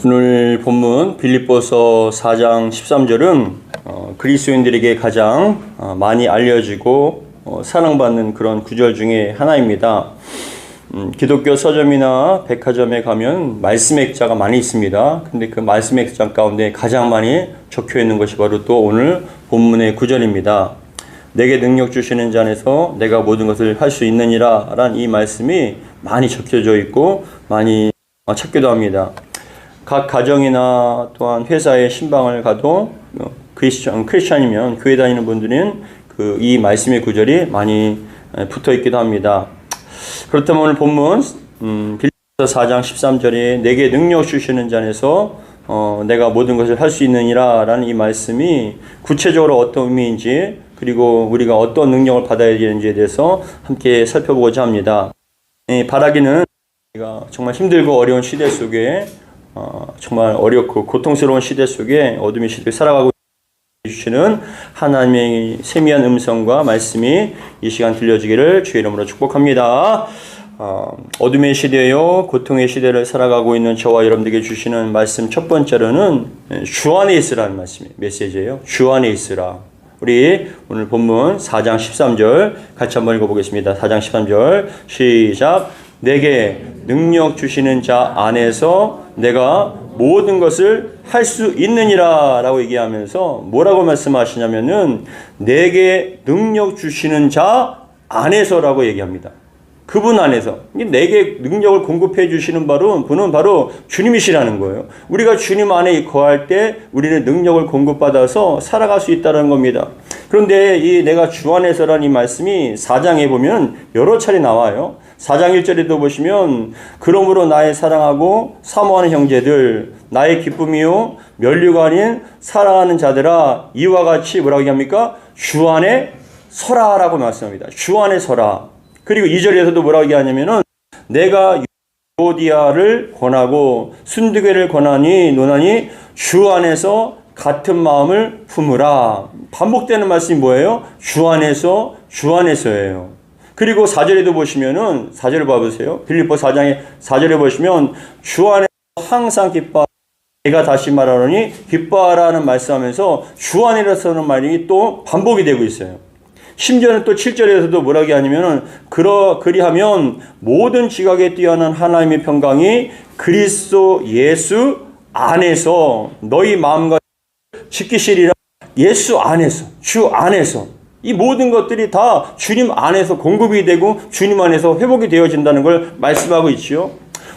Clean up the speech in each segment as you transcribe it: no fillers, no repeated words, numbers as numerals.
오늘 본문 빌립보서 4장 13절은 그리스도인들에게 가장 많이 알려지고 사랑받는 그런 구절 중에 하나입니다. 기독교 서점이나 백화점에 가면 말씀 액자가 많이 있습니다. 근데 그 말씀 액자 가운데 가장 많이 적혀 있는 것이 바로 또 오늘 본문의 구절입니다. 내게 능력 주시는 자 안에서 내가 모든 것을 할 수 있느니라 라는 이 말씀이 많이 적혀져 있고 많이 찾기도 합니다. 각 가정이나 또한 회사에 신방을 가도 크리스찬이면 교회 다니는 분들은 이 말씀의 구절이 많이 붙어 있기도 합니다. 그렇다면 오늘 본문 빌립보서 4장 13절에 내게 능력 주시는 자 안에서 내가 모든 것을 할 수 있느니라 라는 이 말씀이 구체적으로 어떤 의미인지 그리고 우리가 어떤 능력을 받아야 되는지에 대해서 함께 살펴보고자 합니다. 바라기는 우리가 정말 힘들고 어려운 시대 속에 정말 어렵고 고통스러운 시대 속에 어둠의 시대에 살아가고 주시는 하나님의 세미한 음성과 말씀이 이 시간 들려지기를 주의 이름으로 축복합니다. 어둠의 시대요 고통의 시대를 살아가고 있는 저와 여러분들에게 주시는 말씀 첫 번째로는 주 안에 있으라는 말씀이에요. 메시지예요. 주 안에 있으라. 우리 오늘 본문 4장 13절 같이 한번 읽어보겠습니다. 4장 13절 시작. 내게 능력 주시는 자 안에서 내가 모든 것을 할 수 있느니라 라고 얘기하면서 뭐라고 말씀하시냐면은 내게 능력 주시는 자 안에서라고 얘기합니다. 그분 안에서 내게 능력을 공급해 주시는 분은 바로 주님이시라는 거예요. 우리가 주님 안에 거할 때 우리는 능력을 공급받아서 살아갈 수 있다는 겁니다. 그런데 이 내가 주 안에서라는 이 말씀이 4장에 보면 여러 차례 나와요. 4장 1절에도 보시면 그러므로 나의 사랑하고 사모하는 형제들 나의 기쁨이요 면류가 아닌 사랑하는 자들아 이와 같이 뭐라고 얘기합니까? 주 안에 서라라고 말씀합니다. 주 안에 서라. 그리고 2절에서도 뭐라고 얘기하냐면은 내가 유오디아를 권하고 순두개를 권하니 노나니 주 안에서 같은 마음을 품으라. 반복되는 말씀이 뭐예요? 주 안에서 주 안에서예요. 그리고 4절에도 보시면은 4절을 봐보세요. 빌립보 4장의 4절에 보시면 주 안에서 항상 기뻐하라. 내가 다시 말하노니 기뻐하라는 말씀하면서 주 안에서는 말이 또 반복이 되고 있어요. 심지어는 또 7절에서도 뭐라고 하냐면은 그리하면 모든 지각에 뛰어난 하나님의 평강이 그리스도 예수 안에서 너희 마음과 지키시리라. 예수 안에서 주 안에서 이 모든 것들이 다 주님 안에서 공급이 되고 주님 안에서 회복이 되어진다는 걸 말씀하고 있지요.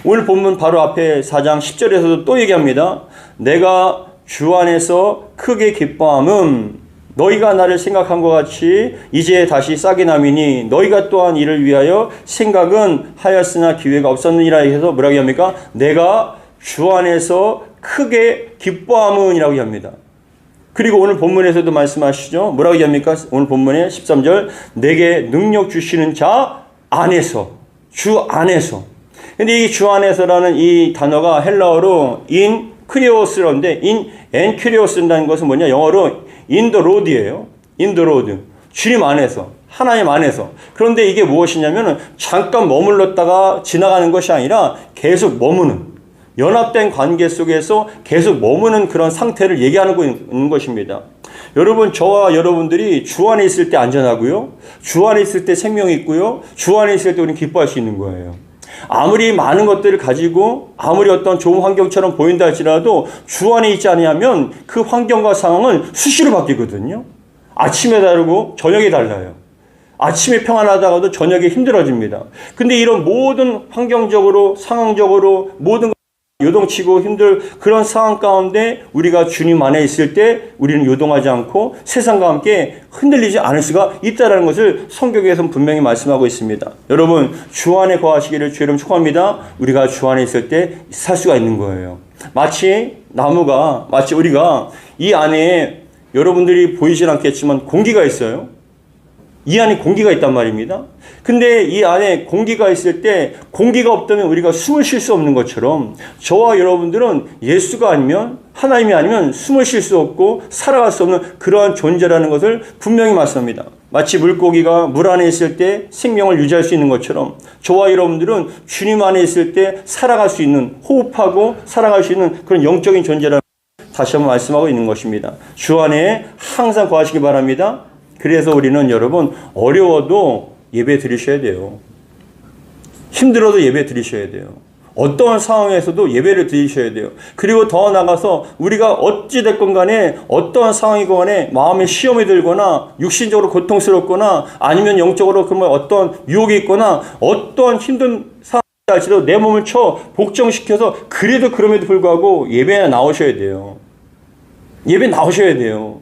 오늘 본문 바로 앞에 4장 10절에서도 또 얘기합니다. 내가 주 안에서 크게 기뻐함은 너희가 나를 생각한 것 같이 이제 다시 싹이 남이니 너희가 또한 이를 위하여 생각은 하였으나 기회가 없었느니라 해서 뭐라고 합니까? 내가 주 안에서 크게 기뻐함은이라고 합니다. 그리고 오늘 본문에서도 말씀하시죠. 뭐라고 합니까? 오늘 본문에 13절 내게 능력 주시는 자 안에서 주 안에서. 근데 이 주 안에서라는 이 단어가 헬라어로 인 크리오스인데 인 엔크리오스라는 것은 뭐냐? 영어로 in the road이에요. in the road. 주님 안에서, 하나님 안에서. 그런데 이게 무엇이냐면 잠깐 머물렀다가 지나가는 것이 아니라 계속 머무는, 연합된 관계 속에서 계속 머무는 그런 상태를 얘기하고 있는 것입니다. 여러분, 저와 여러분들이 주 안에 있을 때 안전하고요. 주 안에 있을 때 생명이 있고요. 주 안에 있을 때 우리는 기뻐할 수 있는 거예요. 아무리 많은 것들을 가지고 아무리 어떤 좋은 환경처럼 보인다 할지라도 주 안에 있지 않으면 그 환경과 상황은 수시로 바뀌거든요. 아침에 다르고 저녁에 달라요. 아침에 평안하다가도 저녁에 힘들어집니다. 근데 이런 모든 환경적으로 상황적으로 모든 요동치고 힘들 그런 상황 가운데 우리가 주님 안에 있을 때 우리는 요동하지 않고 세상과 함께 흔들리지 않을 수가 있다는 것을 성경에서는 분명히 말씀하고 있습니다. 여러분, 주 안에 거하시기를 주의 이름 축복합니다. 우리가 주 안에 있을 때 살 수가 있는 거예요. 마치 우리가 이 안에 여러분들이 보이진 않겠지만 공기가 있어요. 이 안에 공기가 있단 말입니다. 근데 이 안에 공기가 있을 때 공기가 없다면 우리가 숨을 쉴 수 없는 것처럼 저와 여러분들은 예수가 아니면 하나님이 아니면 숨을 쉴 수 없고 살아갈 수 없는 그러한 존재라는 것을 분명히 말씀합니다. 마치 물고기가 물 안에 있을 때 생명을 유지할 수 있는 것처럼 저와 여러분들은 주님 안에 있을 때 살아갈 수 있는 호흡하고 살아갈 수 있는 그런 영적인 존재라는 다시 한번 말씀하고 있는 것입니다. 주 안에 항상 거하시기 바랍니다. 그래서 우리는 여러분 어려워도 예배 드리셔야 돼요. 힘들어도 예배 드리셔야 돼요. 어떠한 상황에서도 예배를 드리셔야 돼요. 그리고 더 나아가서 우리가 어찌됐건 간에 어떠한 상황이건 간에 마음에 시험이 들거나 육신적으로 고통스럽거나 아니면 영적으로 그러면 어떠한 유혹이 있거나 어떠한 힘든 상황이 할지라도 내 몸을 쳐 복종시켜서 그래도 그럼에도 불구하고 예배에 나오셔야 돼요. 예배 나오셔야 돼요.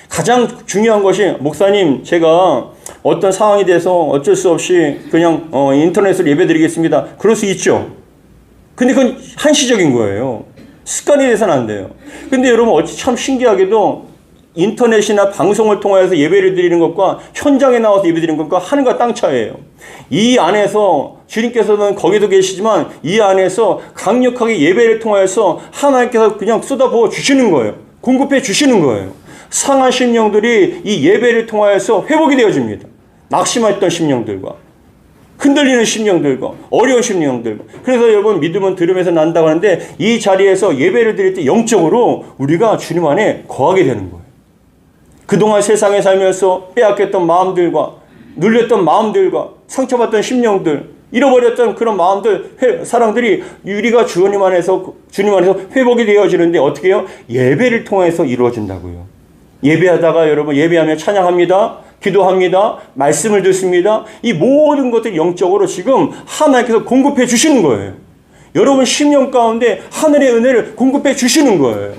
가장 중요한 것이 목사님 제가 어떤 상황이 돼서 어쩔 수 없이 그냥 인터넷으로 예배 드리겠습니다. 그럴 수 있죠. 근데 그건 한시적인 거예요. 습관이 돼서는 안 돼요. 근데 여러분 참 신기하게도 인터넷이나 방송을 통해서 예배를 드리는 것과 현장에 나와서 예배 드리는 것과 하늘과 땅 차이예요. 이 안에서 주님께서는 거기도 계시지만 이 안에서 강력하게 예배를 통해서 하나님께서 그냥 쏟아부어 주시는 거예요. 공급해 주시는 거예요. 상한 심령들이 이 예배를 통하여서 회복이 되어집니다. 낙심했던 심령들과 흔들리는 심령들과 어려운 심령들과. 그래서 여러분 믿음은 들음에서 난다고 하는데 이 자리에서 예배를 드릴 때 영적으로 우리가 주님 안에 거하게 되는 거예요. 그동안 세상에 살면서 빼앗겼던 마음들과 눌렸던 마음들과 상처받던 심령들, 잃어버렸던 그런 마음들, 사람들이 우리가 주님 안에서 회복이 되어지는데 어떻게 해요? 예배를 통해서 이루어진다고요. 예배하다가 여러분 예배하며 찬양합니다. 기도합니다. 말씀을 듣습니다. 이 모든 것들이 영적으로 지금 하나님께서 공급해 주시는 거예요. 여러분 심령 가운데 하늘의 은혜를 공급해 주시는 거예요.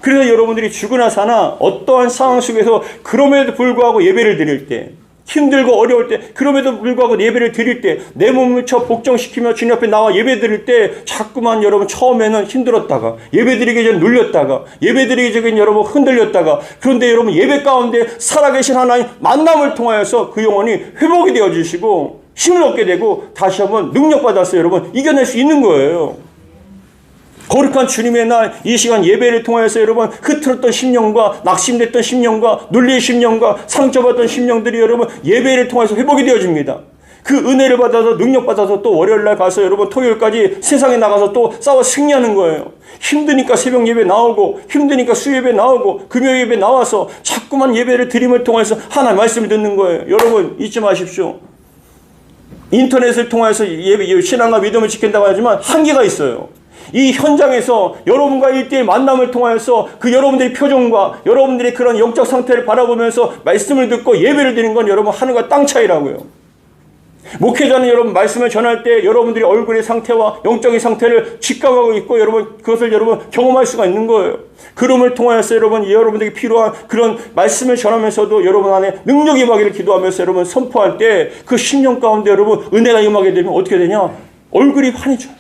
그래서 여러분들이 죽으나 사나 어떠한 상황 속에서 그럼에도 불구하고 예배를 드릴 때 힘들고 어려울 때 그럼에도 불구하고 예배를 드릴 때 내 몸을 쳐 복종시키며 주님 앞에 나와 예배 드릴 때 자꾸만 여러분 처음에는 힘들었다가 예배 드리기 전에 눌렸다가 예배 드리기 전에 여러분 흔들렸다가 그런데 여러분 예배 가운데 살아계신 하나님 만남을 통하여서 그 영혼이 회복이 되어지시고 힘을 얻게 되고 다시 한번 능력받아서 여러분 이겨낼 수 있는 거예요. 거룩한 주님의 날 이 시간 예배를 통해서 여러분 흐트렀던 심령과 낙심됐던 심령과 눌린 심령과 상처받던 심령들이 여러분 예배를 통해서 회복이 되어집니다. 그 은혜를 받아서 능력받아서 또 월요일날 가서 여러분 토요일까지 세상에 나가서 또 싸워 승리하는 거예요. 힘드니까 새벽 예배 나오고 힘드니까 수요예배 나오고 금요일 예배 나와서 자꾸만 예배를 드림을 통해서 하나님 말씀을 듣는 거예요. 여러분 잊지 마십시오. 인터넷을 통해서 예배 신앙과 믿음을 지킨다고 하지만 한계가 있어요. 이 현장에서 여러분과 1대1 만남을 통해서 그 여러분들의 표정과 여러분들의 그런 영적 상태를 바라보면서 말씀을 듣고 예배를 드리는 건 여러분 하늘과 땅 차이라고요. 목회자는 여러분 말씀을 전할 때 여러분들이 얼굴의 상태와 영적인 상태를 직감하고 있고 여러분 그것을 여러분 경험할 수가 있는 거예요. 그럼을 통해서 여러분들에게 필요한 그런 말씀을 전하면서도 여러분 안에 능력이 임하기를 기도하면서 여러분 선포할 때 그 심령 가운데 여러분 은혜가 임하게 되면 어떻게 되냐? 얼굴이 환해져요.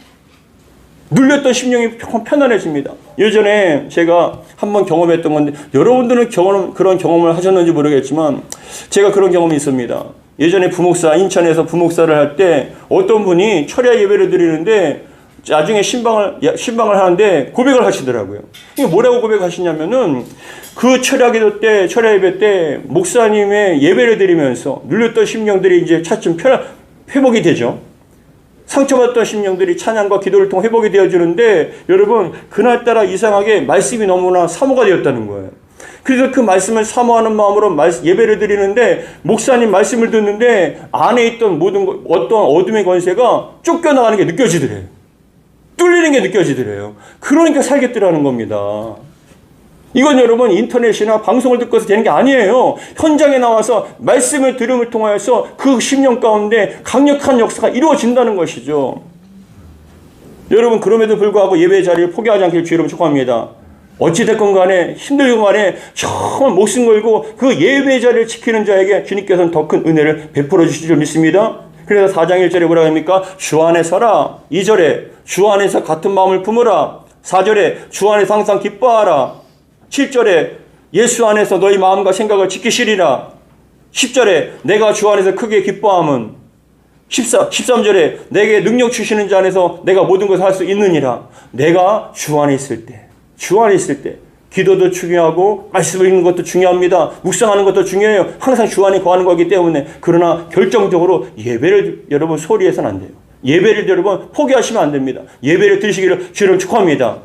눌렸던 심령이 편안해집니다. 예전에 제가 한번 경험했던 건데 여러분들은 그런 경험을 하셨는지 모르겠지만 제가 그런 경험이 있습니다. 예전에 인천에서 부목사를 할 때 어떤 분이 철야 예배를 드리는데 나중에 신방을 하는데 고백을 하시더라고요. 이게 뭐라고 고백하시냐면은 그 철야 예배 때 목사님의 예배를 드리면서 눌렸던 심령들이 이제 차츰 회복이 되죠. 상처받던 심령들이 찬양과 기도를 통해 회복이 되어주는데 여러분 그날따라 이상하게 말씀이 너무나 사모가 되었다는 거예요. 그래서 그 말씀을 사모하는 마음으로 예배를 드리는데 목사님 말씀을 듣는데 안에 있던 어떤 어둠의 권세가 쫓겨나가는 게 느껴지더래요. 뚫리는 게 느껴지더래요. 그러니까 살겠더라는 겁니다. 이건 여러분 인터넷이나 방송을 듣고서 되는 게 아니에요. 현장에 나와서 말씀을 들음을 통하여서 그 심령 가운데 강력한 역사가 이루어진다는 것이죠. 여러분 그럼에도 불구하고 예배 자리를 포기하지 않길 주의로 축복합니다. 어찌됐건 간에 힘들건 간에 정말 목숨 걸고 그 예배 자리를 지키는 자에게 주님께서는 더 큰 은혜를 베풀어 주실 줄 믿습니다. 그래서 4장 1절에 뭐라고 합니까? 주 안에 서라. 2절에 주 안에서 같은 마음을 품으라. 4절에 주 안에서 항상 기뻐하라. 7절에 예수 안에서 너희 마음과 생각을 지키시리라. 10절에 내가 주 안에서 크게 기뻐함은 13절에 내게 능력 주시는 자 안에서 내가 모든 것을 할 수 있느니라. 내가 주 안에 있을 때, 주 안에 있을 때 기도도 중요하고 말씀을 읽는 것도 중요합니다. 묵상하는 것도 중요해요. 항상 주 안에 거하는 거기 때문에. 그러나 결정적으로 예배를 여러분 소홀히 해서는 안 돼요. 예배를 여러분 포기하시면 안 됩니다. 예배를 드리시기를 주를 축복합니다.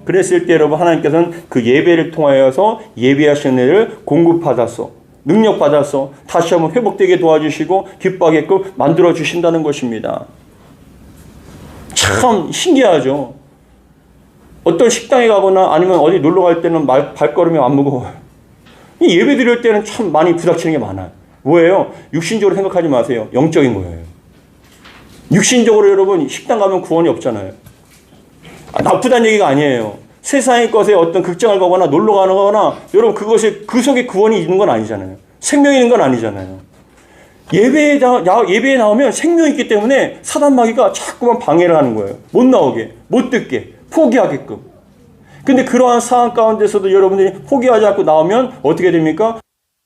그랬을 때 여러분 하나님께서는 그 예배를 통하여서 예배하시는 애를 공급받아서 능력받아서 다시 한번 회복되게 도와주시고 기뻐하게끔 만들어주신다는 것입니다. 참 신기하죠. 어떤 식당에 가거나 아니면 어디 놀러 갈 때는 발걸음이 안 무거워요. 이 예배 드릴 때는 참 많이 부닥치는 게 많아요. 뭐예요? 육신적으로 생각하지 마세요. 영적인 거예요. 육신적으로 여러분 식당 가면 구원이 없잖아요. 나쁘다는 얘기가 아니에요. 세상의 것에 어떤 극장을 가거나 놀러 가거나 여러분 그것이 그 속에 구원이 있는 건 아니잖아요. 생명이 있는 건 아니잖아요. 예배에 나오면 생명이 있기 때문에 사단 마귀가 자꾸만 방해를 하는 거예요. 못 나오게, 못 듣게, 포기하게끔. 근데 그러한 상황 가운데서도 여러분들이 포기하지 않고 나오면 어떻게 됩니까?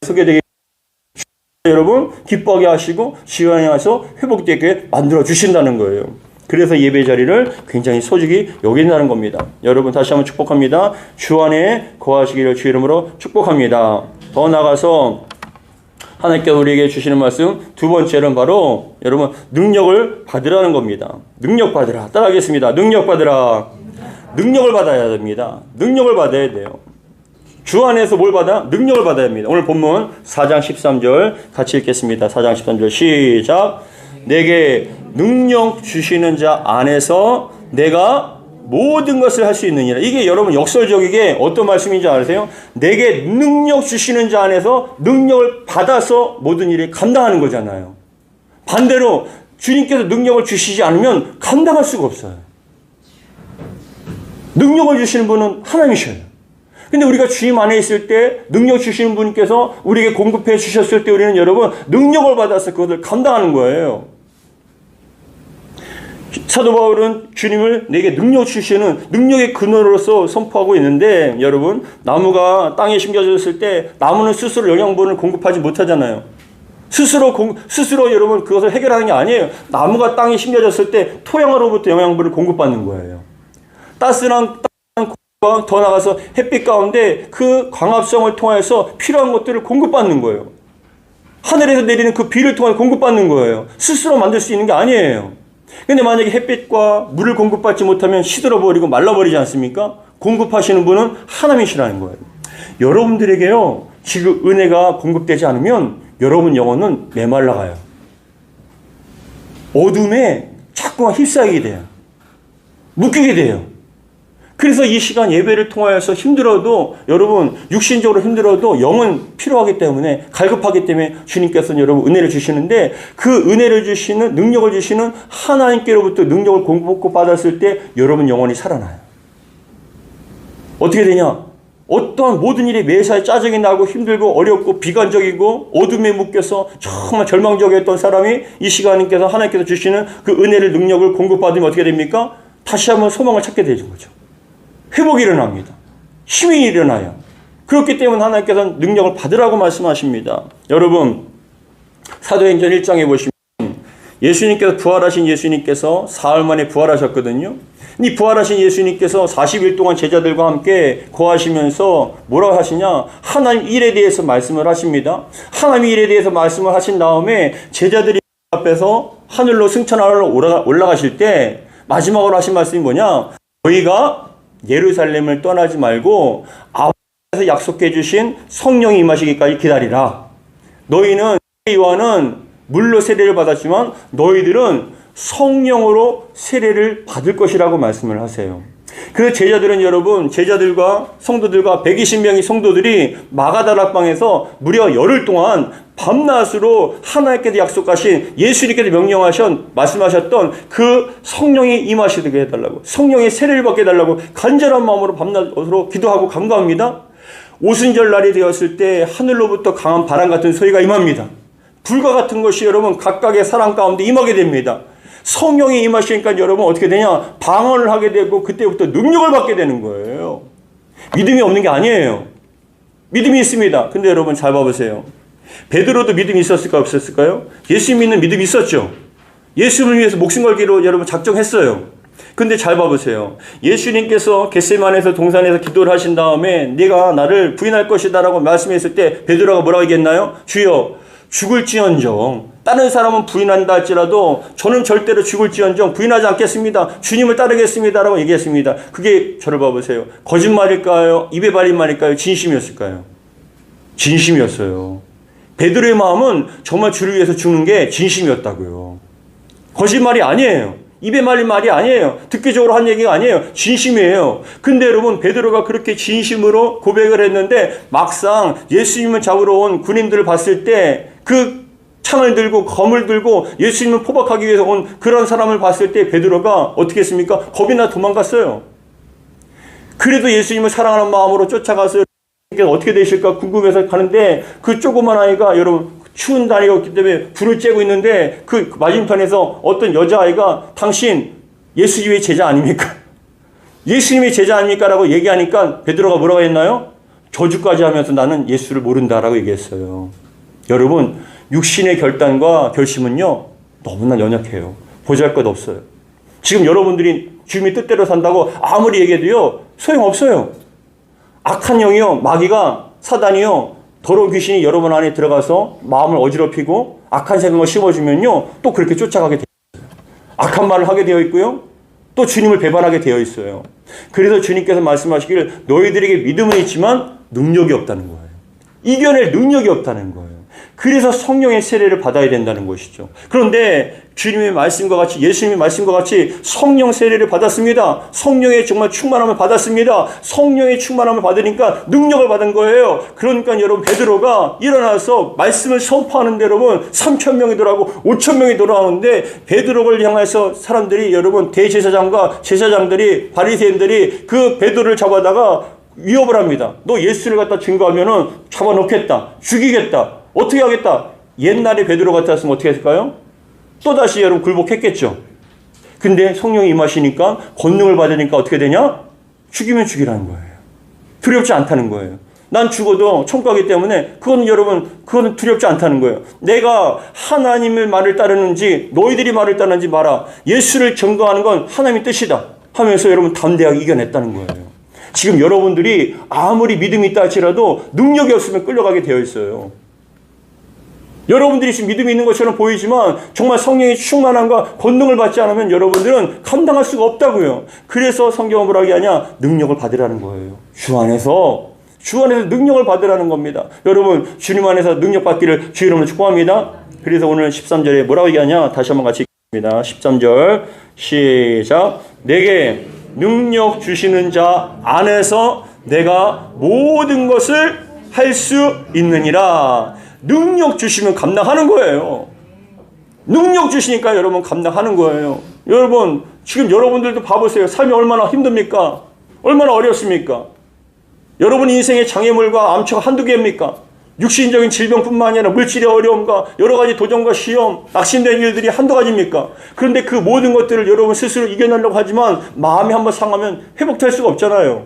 소개되게 여러분 기뻐하게 하시고 지원해 와서 회복되게 만들어 주신다는 거예요. 그래서 예배 자리를 굉장히 소중히 여긴다는 겁니다. 여러분 다시 한번 축복합니다. 주 안에 거하시기를 주 이름으로 축복합니다. 더 나아가서 하나님께서 우리에게 주시는 말씀 두 번째는 바로 여러분 능력을 받으라는 겁니다. 능력 받으라. 따라하겠습니다. 능력 받으라. 능력을 받아야 됩니다. 능력을 받아야 돼요. 주 안에서 뭘 받아? 능력을 받아야 합니다. 오늘 본문 4장 13절 같이 읽겠습니다. 4장 13절 시작. 내게 능력 주시는 자 안에서 내가 모든 것을 할 수 있느니라. 이게 여러분 역설적이게 어떤 말씀인지 아세요? 내게 능력 주시는 자 안에서 능력을 받아서 모든 일을 감당하는 거잖아요. 반대로 주님께서 능력을 주시지 않으면 감당할 수가 없어요. 능력을 주시는 분은 하나님이셔요. 근데 우리가 주님 안에 있을 때 능력 주시는 분께서 우리에게 공급해 주셨을 때 우리는 여러분 능력을 받아서 그것을 감당하는 거예요. 사도 바울은 주님을 내게 능력 주시는 능력의 근원으로서 선포하고 있는데 여러분 나무가 땅에 심겨졌을 때 나무는 스스로 영양분을 공급하지 못하잖아요. 스스로 여러분 그것을 해결하는 게 아니에요. 나무가 땅에 심겨졌을 때 토양으로부터 영양분을 공급받는 거예요. 따스한 더 나가서 햇빛 가운데 그 광합성을 통해서 필요한 것들을 공급받는 거예요. 하늘에서 내리는 그 비를 통해 공급받는 거예요. 스스로 만들 수 있는 게 아니에요. 근데 만약에 햇빛과 물을 공급받지 못하면 시들어버리고 말라버리지 않습니까? 공급하시는 분은 하나님이시라는 거예요. 여러분들에게요, 지금 은혜가 공급되지 않으면 여러분 영혼은 메말라가요. 어둠에 자꾸만 휩싸이게 돼요. 묶이게 돼요. 그래서 이 시간 예배를 통하여서 힘들어도 여러분 육신적으로 힘들어도 영은 필요하기 때문에 갈급하기 때문에 주님께서는 여러분 은혜를 주시는데 그 은혜를 주시는 능력을 주시는 하나님께로부터 능력을 공급받았을 때 여러분 영혼이 살아나요. 어떻게 되냐? 어떠한 모든 일이 매사에 짜증이 나고 힘들고 어렵고 비관적이고 어둠에 묶여서 정말 절망적이었던 사람이 이 시간님께서 하나님께서 주시는 그 은혜를 능력을 공급받으면 어떻게 됩니까? 다시 한번 소망을 찾게 되는 거죠. 회복이 일어납니다. 힘이 일어나요. 그렇기 때문에 하나님께서는 능력을 받으라고 말씀하십니다. 여러분 사도행전 1장에 보시면 예수님께서 부활하신 예수님께서 사흘 만에 부활하셨거든요. 이 부활하신 예수님께서 40일 동안 제자들과 함께 거하시면서 뭐라고 하시냐? 하나님 일에 대해서 말씀을 하십니다. 하나님 일에 대해서 말씀을 하신 다음에 제자들이 앞에서 하늘로 승천하러 올라가실 때 마지막으로 하신 말씀이 뭐냐? 너희가 예루살렘을 떠나지 말고 아버지께서 약속해 주신 성령이 임하시기까지 기다리라. 너희는 요한은 물로 세례를 받았지만 너희들은 성령으로 세례를 받을 것이라고 말씀을 하세요. 그 제자들은 여러분 제자들과 성도들과 120명의 성도들이 마가다락방에서 무려 열흘 동안 밤낮으로 하나님께서 약속하신 예수님께서 말씀하셨던 그 성령이 임하시게 해달라고 성령의 세례를 받게 해달라고 간절한 마음으로 밤낮으로 기도하고 간구합니다. 오순절 날이 되었을 때 하늘로부터 강한 바람 같은 소리가 임합니다. 불과 같은 것이 여러분 각각의 사람 가운데 임하게 됩니다. 성령이 임하시니까 여러분 어떻게 되냐? 방언을 하게 되고 그때부터 능력을 받게 되는 거예요. 믿음이 없는 게 아니에요. 믿음이 있습니다. 근데 여러분 잘 봐보세요. 베드로도 믿음이 있었을까요? 없었을까요? 예수 믿는 믿음이 있었죠. 예수님을 위해서 목숨 걸기로 여러분 작정했어요. 근데 잘 봐보세요. 예수님께서 겟세마네에서 동산에서 기도를 하신 다음에 네가 나를 부인할 것이다 라고 말씀했을 때 베드로가 뭐라고 얘기했나요? 주여 죽을지언정 다른 사람은 부인한다 할지라도 저는 절대로 죽을지언정 부인하지 않겠습니다. 주님을 따르겠습니다 라고 얘기했습니다. 그게 저를 봐보세요. 거짓말일까요? 입에 발린 말일까요? 진심이었을까요? 진심이었어요. 베드로의 마음은 정말 주를 위해서 죽는 게 진심이었다고요. 거짓말이 아니에요. 입에 말린 말이 아니에요. 듣기적으로 한 얘기가 아니에요. 진심이에요. 근데 여러분 베드로가 그렇게 진심으로 고백을 했는데 막상 예수님을 잡으러 온 군인들을 봤을 때 그 창을 들고 검을 들고 예수님을 포박하기 위해서 온 그런 사람을 봤을 때 베드로가 어떻게 했습니까? 겁이 나 도망갔어요. 그래도 예수님을 사랑하는 마음으로 쫓아가서 어떻게 되실까 궁금해서 가는데 그 조그만 아이가 여러분 추운 날이었기 때문에 불을 쬐고 있는데 그 맞은편에서 어떤 여자아이가 당신 예수님의 제자 아닙니까? 예수님의 제자 아닙니까? 라고 얘기하니까 베드로가 뭐라고 했나요? 저주까지 하면서 나는 예수를 모른다라고 얘기했어요. 여러분 육신의 결단과 결심은요 너무나 연약해요. 보잘것없어요. 지금 여러분들이 주님의 뜻대로 산다고 아무리 얘기해도요 소용없어요. 악한 영이요 마귀가 사단이요 더러운 귀신이 여러분 안에 들어가서 마음을 어지럽히고 악한 생각을 심어주면요 또 그렇게 쫓아가게 되어 있어요. 악한 말을 하게 되어 있고요 또 주님을 배반하게 되어 있어요. 그래서 주님께서 말씀하시기를 너희들에게 믿음은 있지만 능력이 없다는 거예요. 이겨낼 능력이 없다는 거예요. 그래서 성령의 세례를 받아야 된다는 것이죠. 그런데 주님의 말씀과 같이 예수님의 말씀과 같이 성령 세례를 받았습니다. 성령의 정말 충만함을 받았습니다. 성령의 충만함을 받으니까 능력을 받은 거예요. 그러니까 여러분 베드로가 일어나서 말씀을 선포하는데 여러분 3,000명이 돌아오고 5,000명이 돌아오는데 베드로를 향해서 사람들이 여러분 대제사장과 제사장들이 바리새인들이 그 베드로를 잡아다가 위협을 합니다. 너 예수를 갖다 증거하면은 잡아놓겠다. 죽이겠다. 어떻게 하겠다. 옛날에 베드로 같았으면 어떻게 했을까요? 또다시 여러분 굴복했겠죠. 근데 성령이 임하시니까 권능을 받으니까 어떻게 되냐? 죽이면 죽이라는 거예요. 두렵지 않다는 거예요. 난 죽어도 천국 가기 때문에 그건 여러분 그건 두렵지 않다는 거예요. 내가 하나님의 말을 따르는지 너희들이 말을 따르는지 말아. 예수를 증거하는 건 하나님의 뜻이다 하면서 여러분 담대하게 이겨냈다는 거예요. 지금 여러분들이 아무리 믿음이 있다 할지라도 능력이 없으면 끌려가게 되어 있어요. 여러분들이 지금 믿음이 있는 것처럼 보이지만 정말 성령의 충만함과 권능을 받지 않으면 여러분들은 감당할 수가 없다고요. 그래서 성경은 뭐라고 하냐? 능력을 받으라는 거예요. 주 안에서 능력을 받으라는 겁니다. 여러분 주님 안에서 능력 받기를 주의 이름으로 축복합니다. 그래서 오늘 13절에 뭐라고 얘기하냐? 다시 한번 같이 읽겠습니다. 13절 시작. 내게 능력 주시는 자 안에서 내가 모든 것을 할 수 있느니라. 능력 주시면 감당하는 거예요. 능력 주시니까 여러분 감당하는 거예요. 여러분 지금 여러분들도 봐보세요. 삶이 얼마나 힘듭니까? 얼마나 어렵습니까? 여러분 인생의 장애물과 암초가 한두 개입니까? 육신적인 질병뿐만 아니라 물질의 어려움과 여러 가지 도전과 시험, 낙심된 일들이 한두 가지입니까? 그런데 그 모든 것들을 여러분 스스로 이겨내려고 하지만 마음이 한번 상하면 회복될 수가 없잖아요.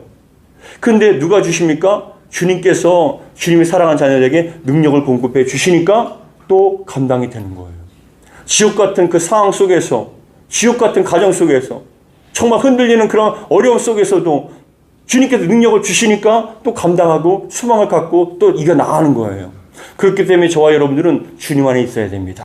근데 누가 주십니까? 주님께서 주님이 사랑한 자녀에게 능력을 공급해 주시니까 또 감당이 되는 거예요. 지옥 같은 그 상황 속에서, 지옥 같은 가정 속에서, 정말 흔들리는 그런 어려움 속에서도 주님께서 능력을 주시니까 또 감당하고 소망을 갖고 또 이겨나가는 거예요. 그렇기 때문에 저와 여러분들은 주님 안에 있어야 됩니다.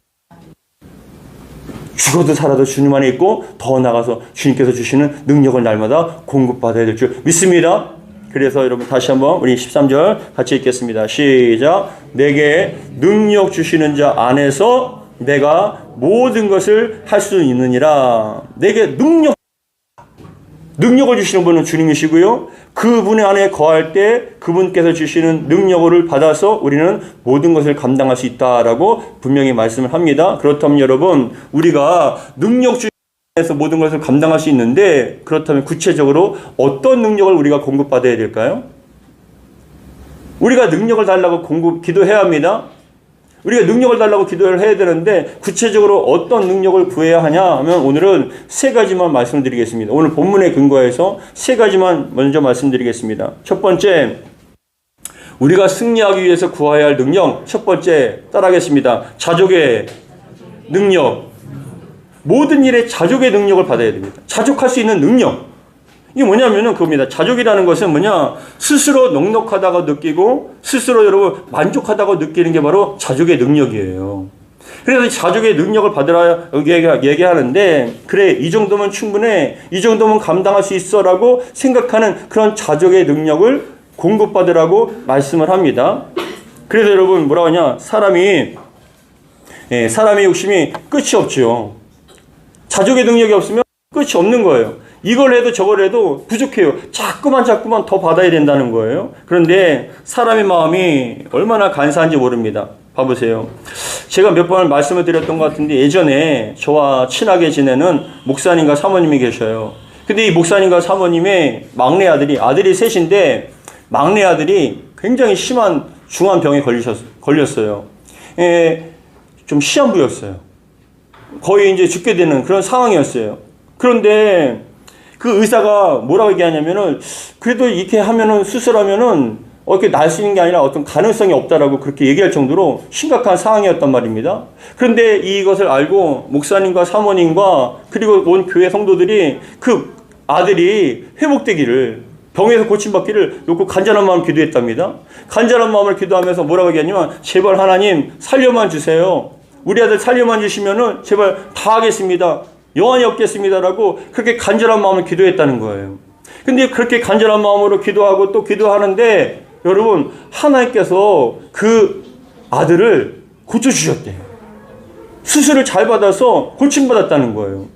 죽어도 살아도 주님 안에 있고 더 나아가서 주님께서 주시는 능력을 날마다 공급받아야 될 줄 믿습니다. 그래서 여러분 다시 한번 우리 13절 같이 읽겠습니다. 시작. 내게 능력 주시는 자 안에서 내가 모든 것을 할 수 있느니라. 내게 능력을 주시는 분은 주님이시고요. 그분의 안에 거할 때 그분께서 주시는 능력을 받아서 우리는 모든 것을 감당할 수 있다라고 분명히 말씀을 합니다. 그렇다면 여러분 우리가 능력 주시면서 모든 것을 감당할 수 있는데 그렇다면 구체적으로 어떤 능력을 우리가 공급받아야 될까요? 우리가 능력을 달라고 기도해야 합니다. 우리가 능력을 달라고 기도를 해야 되는데 구체적으로 어떤 능력을 구해야 하냐 하면 오늘은 세 가지만 말씀드리겠습니다. 오늘 본문에 근거해서 세 가지만 먼저 말씀드리겠습니다. 첫 번째, 우리가 승리하기 위해서 구해야 할 능력. 첫 번째 따라하겠습니다. 자족의 능력. 모든 일에 자족의 능력을 받아야 됩니다. 자족할 수 있는 능력. 이게 뭐냐면은 그겁니다. 자족이라는 것은 뭐냐? 스스로 넉넉하다고 느끼고 스스로 여러분 만족하다고 느끼는 게 바로 자족의 능력이에요. 그래서 자족의 능력을 받으라 얘기하는데, 그래, 이 정도면 충분해, 이 정도면 감당할 수 있어 라고 생각하는 그런 자족의 능력을 공급받으라고 말씀을 합니다. 그래서 여러분 뭐라고 하냐? 사람의 욕심이 끝이 없죠. 자족의 능력이 없으면 끝이 없는 거예요. 이걸 해도 저걸 해도 부족해요. 자꾸만 더 받아야 된다는 거예요. 그런데 사람의 마음이 얼마나 간사한지 모릅니다. 봐보세요. 제가 몇 번 말씀을 드렸던 것 같은데, 예전에 저와 친하게 지내는 목사님과 사모님이 계셔요. 근데 이 목사님과 사모님의 막내 아들이 셋인데, 막내 아들이 굉장히 심한 중한 병에 걸렸어요. 좀 시한부였어요. 거의 이제 죽게 되는 그런 상황이었어요. 그런데 그 의사가 뭐라고 얘기하냐면은, 그래도 이렇게 하면은, 수술하면은 이렇게 날 수 있는 게 아니라 어떤 가능성이 없다라고 그렇게 얘기할 정도로 심각한 상황이었단 말입니다. 그런데 이것을 알고 목사님과 사모님과 그리고 온 교회 성도들이 그 아들이 회복되기를, 병에서 고침받기를 놓고 간절한 마음을 기도했답니다. 간절한 마음을 기도하면서 뭐라고 얘기하냐면, 제발 하나님 살려만 주세요. 우리 아들 살려만 주시면은 제발 다 하겠습니다. 여한이 없겠습니다라고 그렇게 간절한 마음을 기도했다는 거예요. 근데 그렇게 간절한 마음으로 기도하고 또 기도하는데, 여러분, 하나님께서 그 아들을 고쳐주셨대요. 수술을 잘 받아서 고침받았다는 거예요.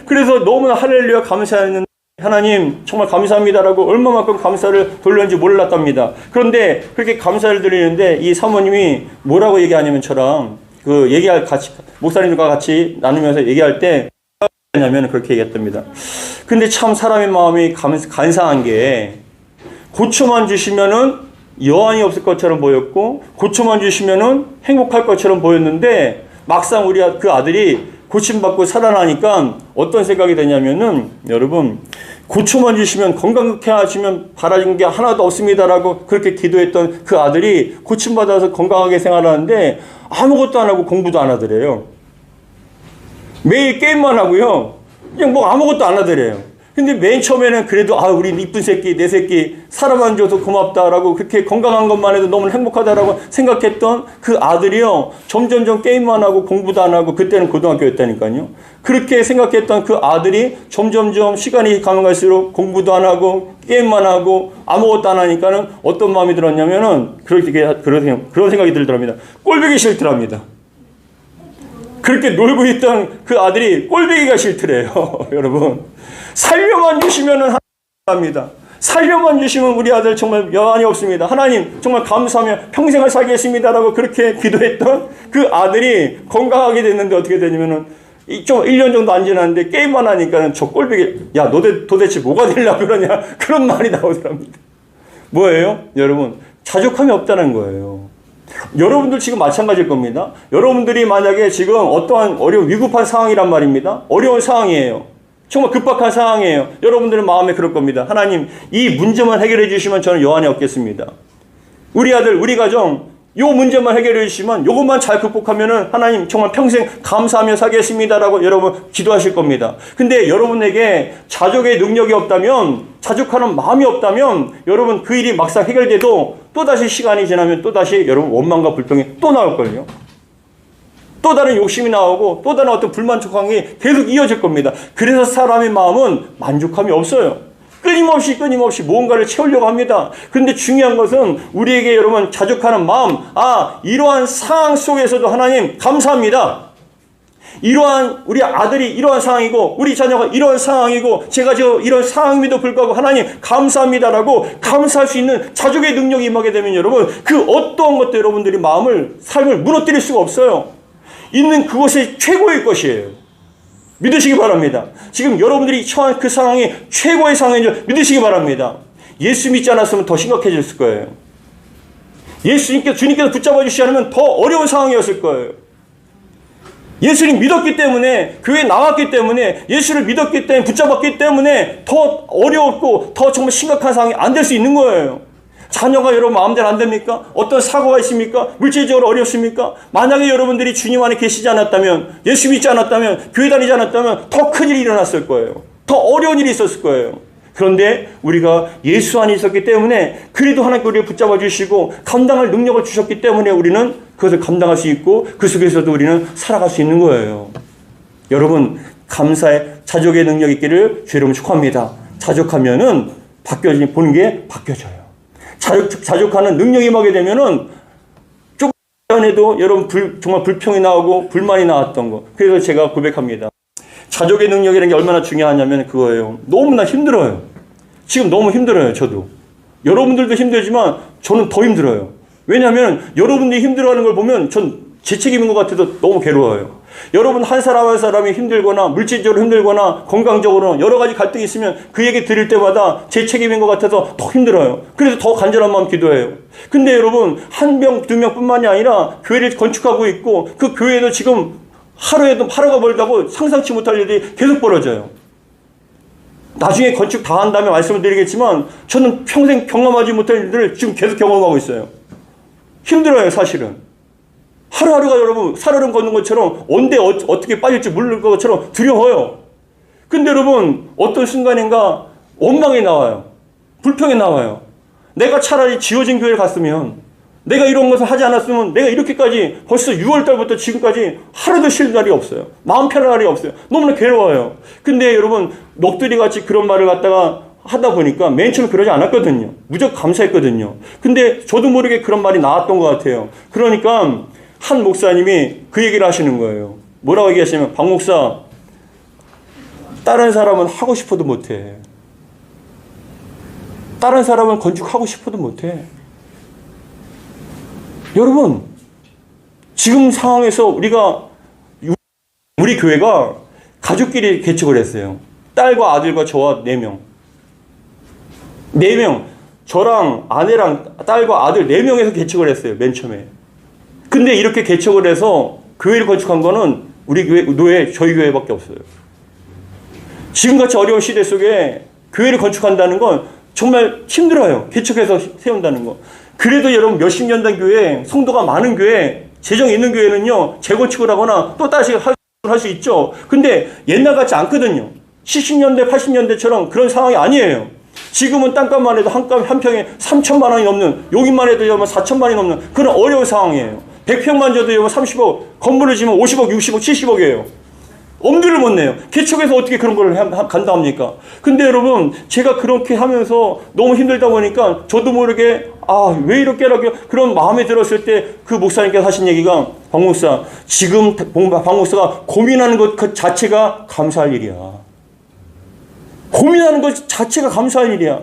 그래서 너무나 할렐루야 감사했는데, 하나님 정말 감사합니다라고 얼마만큼 감사를 돌렸는지 몰랐답니다. 그런데 그렇게 감사를 드리는데 이 사모님이 뭐라고 얘기하냐면, 저랑 목사님과 같이 나누면서 얘기할 때 하냐면 그렇게 얘기했답니다. 근데 참 사람의 마음이 간사한 게, 고쳐만 주시면은 여한이 없을 것처럼 보였고, 고쳐만 주시면은 행복할 것처럼 보였는데, 막상 우리 그 아들이 고침받고 살아나니까 어떤 생각이 드냐면은, 여러분, 고쳐만 주시면, 건강하게 하시면 바라는 게 하나도 없습니다라고 그렇게 기도했던 그 아들이 고침받아서 건강하게 생활하는데 아무것도 안 하고 공부도 안 하더래요. 매일 게임만 하고요. 그냥 뭐 아무것도 안 하더래요. 근데 맨 처음에는 그래도 우리 이쁜 새끼, 내 새끼 사랑만 줘서 고맙다라고, 그렇게 건강한 것만 해도 너무 행복하다라고 생각했던 그 아들이요, 점점점 게임만 하고 공부도 안 하고, 그때는 고등학교였다니까요. 그렇게 생각했던 그 아들이 점점점 시간이 가면 갈수록 공부도 안 하고 게임만 하고 아무것도 안 하니까는 어떤 마음이 들었냐면은 그런 생각이 들더랍니다. 꼴보기 싫더랍니다. 그렇게 놀고 있던 그 아들이 꼴보기가 싫더래요. 여러분, 살려만 주시면은 합니다. 살려만 주시면 우리 아들 정말 여한이 없습니다. 하나님 정말 감사하며 평생을 살겠습니다라고 그렇게 기도했던 그 아들이 건강하게 됐는데 어떻게 되냐면은, 좀 1년 정도 안 지났는데 게임만 하니까는 저 꼴보기, 야, 너 도대체 뭐가 되려고 그러냐, 그런 말이 나오더랍니다. 뭐예요? 여러분, 자족함이 없다는 거예요. 여러분들 지금 마찬가지일 겁니다. 여러분들이 만약에 지금 어떠한 위급한 상황이란 말입니다. 어려운 상황이에요. 정말 급박한 상황이에요. 여러분들은 마음에 그럴 겁니다. 하나님, 이 문제만 해결해 주시면 저는 여한이 없겠습니다. 우리 아들, 우리 가정, 요 문제만 해결해 주시면, 요것만 잘 극복하면은 하나님 정말 평생 감사하며 살겠습니다라고 여러분 기도하실 겁니다. 근데 여러분에게 자족의 능력이 없다면, 자족하는 마음이 없다면, 여러분 그 일이 막상 해결돼도 또다시 시간이 지나면 또다시 여러분 원망과 불평이 또 나올걸요. 또 다른 욕심이 나오고 또 다른 어떤 불만족함이 계속 이어질 겁니다. 그래서 사람의 마음은 만족함이 없어요. 끊임없이 무언가를 채우려고 합니다. 그런데 중요한 것은 우리에게 여러분 자족하는 마음, 이러한 상황 속에서도 하나님 감사합니다. 이러한 우리 아들이 이러한 상황이고, 우리 자녀가 이러한 상황이고, 제가 이런 상황임에도 불구하고 하나님 감사합니다라고 감사할 수 있는 자족의 능력이 임하게 되면, 여러분 그 어떠한 것도 여러분들이 삶을 무너뜨릴 수가 없어요. 있는 그것이 최고의 것이에요. 믿으시기 바랍니다. 지금 여러분들이 처한 그 상황이 최고의 상황인 줄 믿으시기 바랍니다. 예수 믿지 않았으면 더 심각해졌을 거예요. 주님께서 붙잡아 주시지 않으면 더 어려운 상황이었을 거예요. 예수님 믿었기 때문에, 교회에 나왔기 때문에, 예수를 믿었기 때문에, 붙잡았기 때문에 더 어려웠고 더 정말 심각한 상황이 안 될 수 있는 거예요. 자녀가 여러분 마음대로 안 됩니까? 어떤 사고가 있습니까? 물질적으로 어렵습니까? 만약에 여러분들이 주님 안에 계시지 않았다면, 예수 믿지 않았다면, 교회 다니지 않았다면 더 큰 일이 일어났을 거예요. 더 어려운 일이 있었을 거예요. 그런데 우리가 예수 안에 있었기 때문에 그래도 하나님께 우리를 붙잡아 주시고 감당할 능력을 주셨기 때문에 우리는 그것을 감당할 수 있고 그 속에서도 우리는 살아갈 수 있는 거예요. 여러분, 감사의 자족의 능력이 있기를 주 여러분 축하합니다. 자족하면은 보는 게 바뀌어져요. 자족하는 능력이 임하게 되면은 조금 전에도 여러분 정말 불평이 나오고 불만이 나왔던 거. 그래서 제가 고백합니다. 자족의 능력이라는 게 얼마나 중요하냐면 그거예요. 너무나 힘들어요. 지금 너무 힘들어요, 저도. 여러분들도 힘들지만 저는 더 힘들어요. 왜냐하면 여러분들이 힘들어하는 걸 보면 전 제 책임인 것 같아서 너무 괴로워요. 여러분 한 사람 한 사람이 힘들거나 물질적으로 힘들거나 건강적으로 여러 가지 갈등이 있으면 그 얘기 들을 때마다 제 책임인 것 같아서 더 힘들어요. 그래서 더 간절한 마음 기도해요. 근데 여러분 한 명, 두 명뿐만이 아니라 교회를 건축하고 있고 그 교회도 지금 하루가 멀다고 상상치 못할 일이 계속 벌어져요. 나중에 건축 다 한 다음에 말씀을 드리겠지만 저는 평생 경험하지 못할 일들을 지금 계속 경험하고 있어요. 힘들어요, 사실은. 하루하루가 여러분 살얼음 걷는 것처럼 언제 어떻게 빠질지 모르는 것처럼 두려워요. 근데 여러분 어떤 순간인가 원망이 나와요. 불평이 나와요. 내가 차라리 지어진 교회를 갔으면, 내가 이런 것을 하지 않았으면 내가 이렇게까지 벌써 6월 달부터 지금까지 하루도 쉴 날이 없어요. 마음 편한 날이 없어요. 너무나 괴로워요. 근데 여러분 넋두리 같이 그런 말을 갖다가 하다 보니까 맨 처음에 그러지 않았거든요. 무조건 감사했거든요. 근데 저도 모르게 그런 말이 나왔던 것 같아요. 그러니까 한 목사님이 그 얘기를 하시는 거예요. 뭐라고 얘기하시냐면, 박 목사, 다른 사람은 하고 싶어도 못해. 다른 사람은 건축하고 싶어도 못해. 여러분, 지금 상황에서 우리 교회가 가족끼리 개척을 했어요. 딸과 아들과 저와 4명. 4명. 저랑 아내랑 딸과 아들 4명에서 개척을 했어요. 맨 처음에. 근데 이렇게 개척을 해서 교회를 건축한 거는 우리 교회, 저희 교회밖에 없어요. 지금같이 어려운 시대 속에 교회를 건축한다는 건 정말 힘들어요. 개척해서 세운다는 거. 그래도 여러분 몇십 년 된 교회, 성도가 많은 교회, 재정이 있는 교회는요, 재건축을 하거나 또 다시 할 수 있죠. 근데 옛날 같지 않거든요. 70년대, 80년대처럼 그런 상황이 아니에요. 지금은 땅값만 해도 한 평에 3천만 원이 넘는, 여기만 해도 4천만 원이 넘는 그런 어려운 상황이에요. 100평만 줘도 30억, 건물을 지면 50억, 60억, 70억이에요. 엄두를 못 내요. 개척해서 어떻게 그런 걸 감당합니까? 근데 여러분, 제가 그렇게 하면서 너무 힘들다 보니까 저도 모르게, 왜 이렇게라고 그런 마음이 들었을 때 그 목사님께서 하신 얘기가, 박 목사, 지금 박 목사가 고민하는 것 그 자체가 감사할 일이야. 고민하는 것 자체가 감사할 일이야.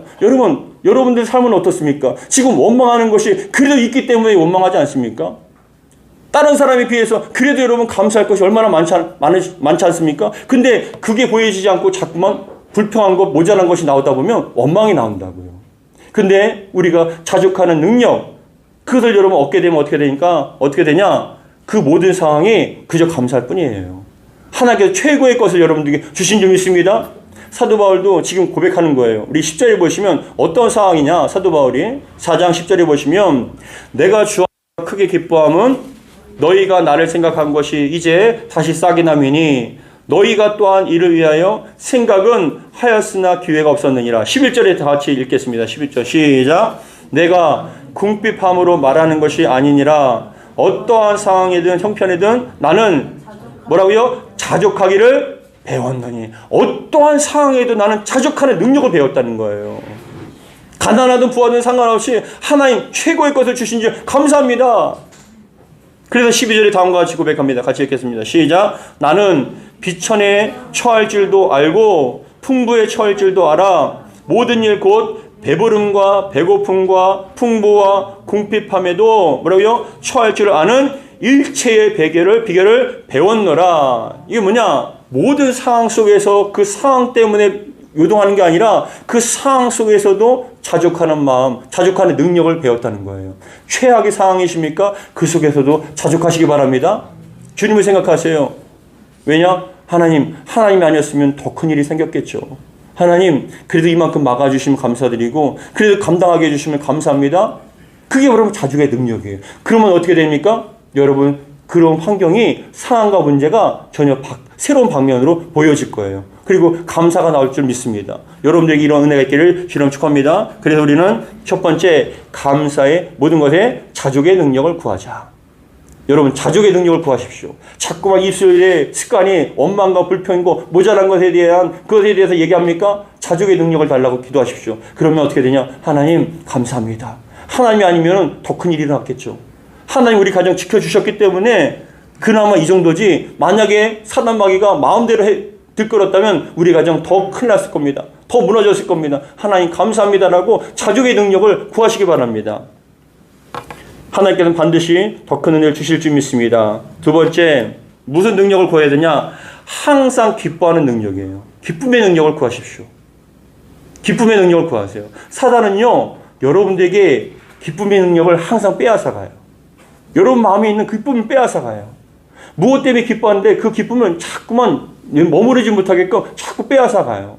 여러분들 삶은 어떻습니까? 지금 원망하는 것이 그래도 있기 때문에 원망하지 않습니까? 다른 사람에 비해서 그래도 여러분 감사할 것이 얼마나 많지 않습니까? 근데 그게 보여지지 않고 자꾸만 불평한 것, 모자란 것이 나오다 보면 원망이 나온다고요. 근데 우리가 자족하는 능력, 그것을 여러분 얻게 되면 어떻게 되냐? 그 모든 상황이 그저 감사할 뿐이에요. 하나님께서 최고의 것을 여러분들에게 주신 줄 믿습니다. 사도 바울도 지금 고백하는 거예요. 우리 10절에 보시면 어떤 상황이냐? 사도 바울이 4장 10절에 보시면, 내가 주 안에서 크게 기뻐함은 너희가 나를 생각한 것이 이제 다시 싹이 나미니 너희가 또한 이를 위하여 생각은 하였으나 기회가 없었느니라. 11절에 다 같이 읽겠습니다. 11절 시작. 내가 궁핍함으로 말하는 것이 아니니라. 어떠한 상황이든 형편이든 나는 뭐라고요? 자족하기를 배웠느니. 어떠한 상황에도 나는 자족하는 능력을 배웠다는 거예요. 가난하든 부하든 상관없이 하나님 최고의 것을 주신 줄 감사합니다. 그래서 12절에 다음과 같이 고백합니다. 같이 읽겠습니다. 시작. 나는 비천에 처할 줄도 알고 풍부에 처할 줄도 알아. 모든 일 곧 배부름과 배고픔과 풍부와 궁핍함에도 뭐라고요? 처할 줄 아는 일체의 비결을 배웠노라. 이게 뭐냐? 모든 상황 속에서 그 상황 때문에 요동하는 게 아니라 그 상황 속에서도 자족하는 마음, 자족하는 능력을 배웠다는 거예요. 최악의 상황이십니까? 그 속에서도 자족하시기 바랍니다. 주님을 생각하세요. 왜냐? 하나님이 아니었으면 더 큰 일이 생겼겠죠. 하나님, 그래도 이만큼 막아주시면 감사드리고, 그래도 감당하게 해주시면 감사합니다. 그게 여러분 자족의 능력이에요. 그러면 어떻게 됩니까? 여러분, 그런 환경이 상황과 문제가 전혀 새로운 방면으로 보여질 거예요. 그리고 감사가 나올 줄 믿습니다. 여러분들에게 이런 은혜가 있기를 주님 축복합니다. 그래서 우리는 첫 번째, 감사의 모든 것에 자족의 능력을 구하자. 여러분, 자족의 능력을 구하십시오. 자꾸만 입술의 습관이 원망과 불평이고 모자란 것에 대한 그것에 대해서 얘기합니까? 자족의 능력을 달라고 기도하십시오. 그러면 어떻게 되냐? 하나님 감사합니다. 하나님이 아니면 더 큰 일이 일어났겠죠. 하나님 우리 가정 지켜주셨기 때문에 그나마 이 정도지, 만약에 사단 마귀가 마음대로 들끓었다면 우리 가정 더 큰일 났을 겁니다. 더 무너졌을 겁니다. 하나님 감사합니다라고 자족의 능력을 구하시기 바랍니다. 하나님께서는 반드시 더 큰 은혜를 주실 줄 믿습니다. 두 번째, 무슨 능력을 구해야 되냐? 항상 기뻐하는 능력이에요. 기쁨의 능력을 구하십시오. 기쁨의 능력을 구하세요. 사단은요, 여러분들에게 기쁨의 능력을 항상 빼앗아 가요. 여러분 마음에 있는 기쁨을 빼앗아 가요. 무엇 때문에 기뻐하는데 그 기쁨은 자꾸만 머무르지 못하게끔 자꾸 빼앗아 가요.